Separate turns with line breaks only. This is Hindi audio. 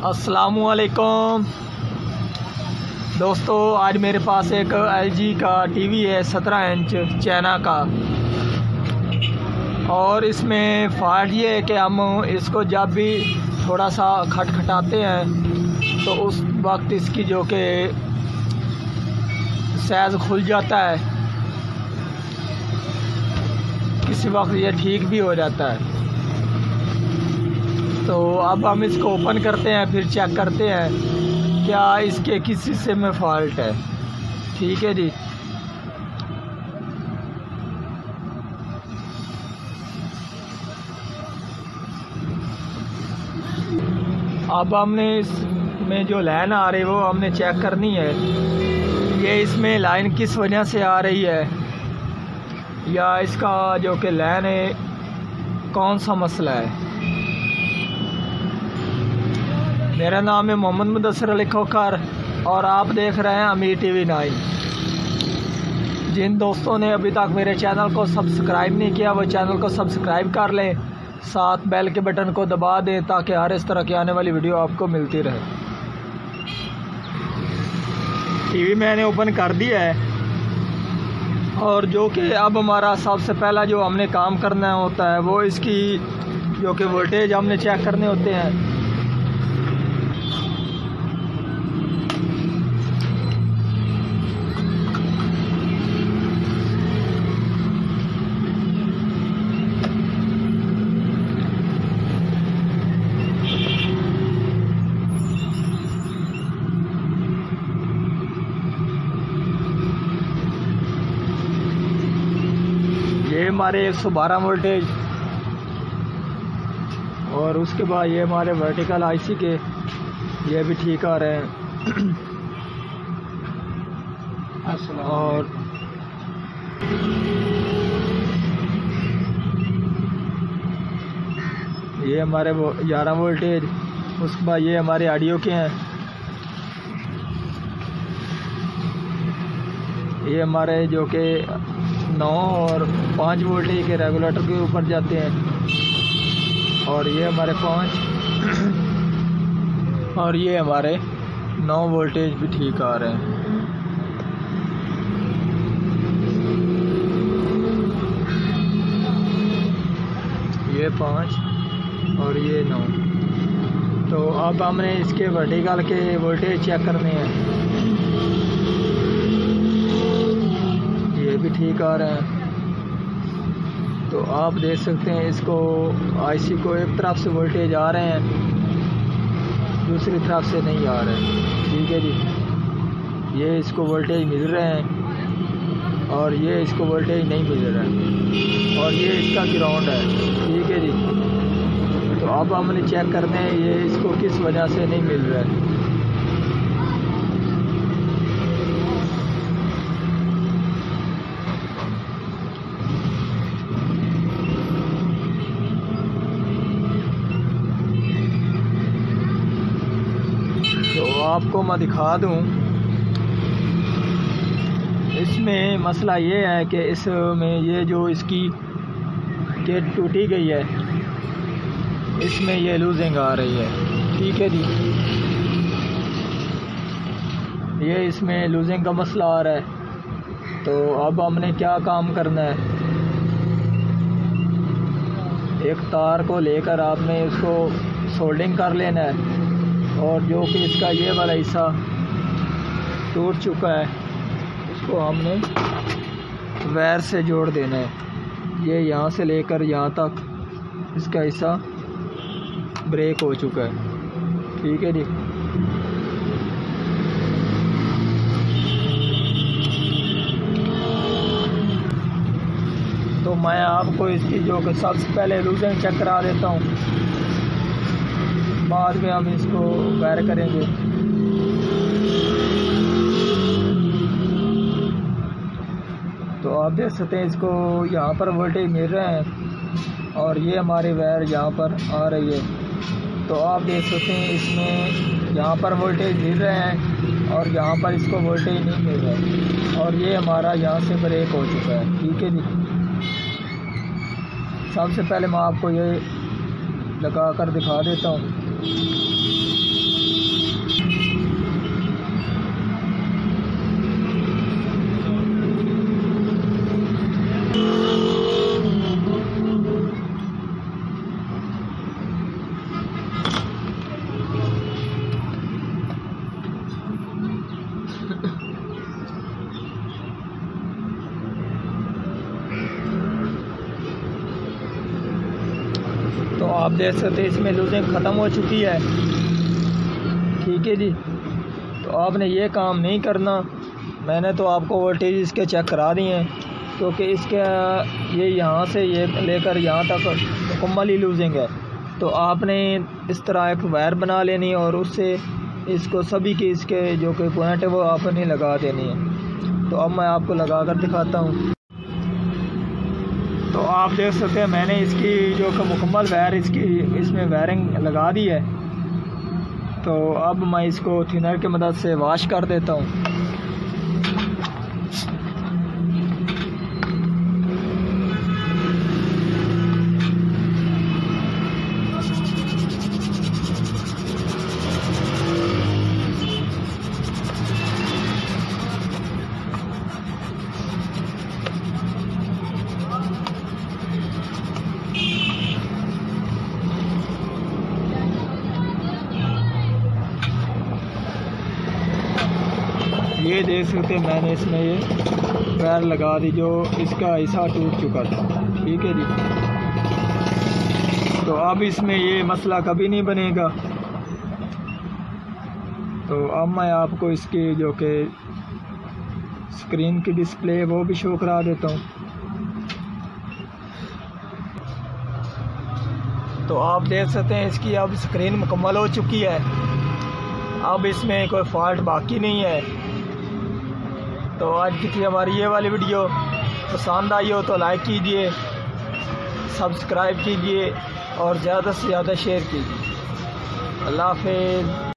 अस्सलामुअलैकुम दोस्तों, आज मेरे पास एक LG का टीवी है 17 इंच चाइना का। और इसमें फ़ाल्ट ये है कि हम इसको जब भी थोड़ा सा खटखटाते हैं तो उस वक्त इसकी जो कि साइज़ खुल जाता है, किसी वक्त ये ठीक भी हो जाता है। तो अब हम इसको ओपन करते हैं, फिर चेक करते हैं क्या इसके किस हिस्से में फ़ॉल्ट है। ठीक है जी। अब हमने इसमें जो लाइन आ रही है वो हमने चेक करनी है, ये इसमें लाइन किस वजह से आ रही है, या इसका जो कि लाइन है कौन सा मसला है। मेरा नाम है मोहम्मद मुदस्सिर अली खोखर और आप देख रहे हैं अमीर TV 9। जिन दोस्तों ने अभी तक मेरे चैनल को सब्सक्राइब नहीं किया वो चैनल को सब्सक्राइब कर लें, साथ बेल के बटन को दबा दें ताकि हर इस तरह की आने वाली वीडियो आपको मिलती रहे। टीवी मैंने ओपन कर दिया है और जो कि अब हमारा सबसे पहला जो हमने काम करना होता है वो इसकी जो कि वोल्टेज हमने चेक करने होते हैं। ये हमारे 112 वोल्टेज और उसके बाद ये हमारे वर्टिकल IC के ये भी ठीक आ रहे हैं। और ये हमारे 11 वोल्टेज, उसके बाद ये हमारे ऑडियो के हैं। ये हमारे जो कि 9 और 5 वोल्टेज के रेगुलेटर के ऊपर जाते हैं और ये हमारे 5 और ये हमारे 9 वोल्टेज भी ठीक आ रहे हैं। ये 5 और ये 9। तो अब हमने इसके वर्टिकल के वोल्टेज चेक करने हैं, ये भी ठीक आ रहे हैं। तो आप देख सकते हैं इसको IC को एक तरफ से वोल्टेज आ रहे हैं, दूसरी तरफ से नहीं आ रहे हैं। ठीक है जी, ये इसको वोल्टेज मिल रहे हैं और ये इसको वोल्टेज नहीं मिल रहा है और ये इसका ग्राउंड है। ठीक है जी। तो अब हमने चेक करने हैं ये इसको किस वजह से नहीं मिल रहा है। तो आपको मैं दिखा दूं, इसमें मसला ये है कि इसमें ये जो इसकी गेट टूटी गई है, इसमें ये लूजिंग आ रही है। ठीक है जी, ये इसमें लूजिंग का मसला आ रहा है। तो अब हमने क्या काम करना है, एक तार को लेकर आपने इसको सोल्डिंग कर लेना है और जो कि इसका ये वाला हिस्सा टूट चुका है उसको हमने वायर से जोड़ देना है। ये यहाँ से लेकर यहाँ तक इसका हिस्सा ब्रेक हो चुका है। ठीक है जी। तो मैं आपको इसकी जो कि सबसे पहले लूजिंग चेक करा देता हूँ, बाद में हम इसको वायर करेंगे। तो आप देख सकते हैं इसको यहाँ पर वोल्टेज मिल रहे हैं और ये हमारी वायर यहाँ पर आ रही है। तो आप देख सकते हैं इसमें यहाँ पर वोल्टेज मिल रहे हैं और यहाँ पर इसको वोल्टेज नहीं मिल रहा है और ये हमारा यहाँ से ब्रेक हो चुका है। ठीक है जी। सबसे पहले मैं आपको ये लगा कर दिखा देता हूँ। आप देख सकते हैं इसमें लूजिंग ख़त्म हो चुकी है। ठीक है जी, तो आपने ये काम नहीं करना। मैंने तो आपको वोल्टेज इसके चेक करा दिए हैं, क्योंकि इसके ये यहाँ से ये लेकर यहाँ तक मुकम्मल ही लूजिंग है। तो आपने इस तरह एक वायर बना लेनी है और उससे इसको सभी के इसके जो कि पॉइंट है वो आपने लगा देनी है। तो अब मैं आपको लगा कर दिखाता हूँ। तो आप देख सकते हैं मैंने इसकी जो कि मुकम्मल वायर इसमें वायरिंग लगा दी है। तो अब मैं इसको थिनर की मदद से वॉश कर देता हूँ। ये देख सकते हैं मैंने इसमें ये वायर लगा दी जो इसका हिस्सा टूट चुका था। ठीक है जी, तो अब इसमें ये मसला कभी नहीं बनेगा। तो अब मैं आपको इसकी जो कि स्क्रीन की डिस्प्ले वो भी शो करा देता हूँ। तो आप देख सकते हैं इसकी अब स्क्रीन मुकम्मल हो चुकी है। अब इसमें कोई फॉल्ट बाकी नहीं है। तो आज की थी हमारी ये वाली वीडियो। पसंद आई हो तो लाइक कीजिए, सब्सक्राइब कीजिए और ज़्यादा से ज़्यादा शेयर कीजिए। अल्लाह हाफ़िज़।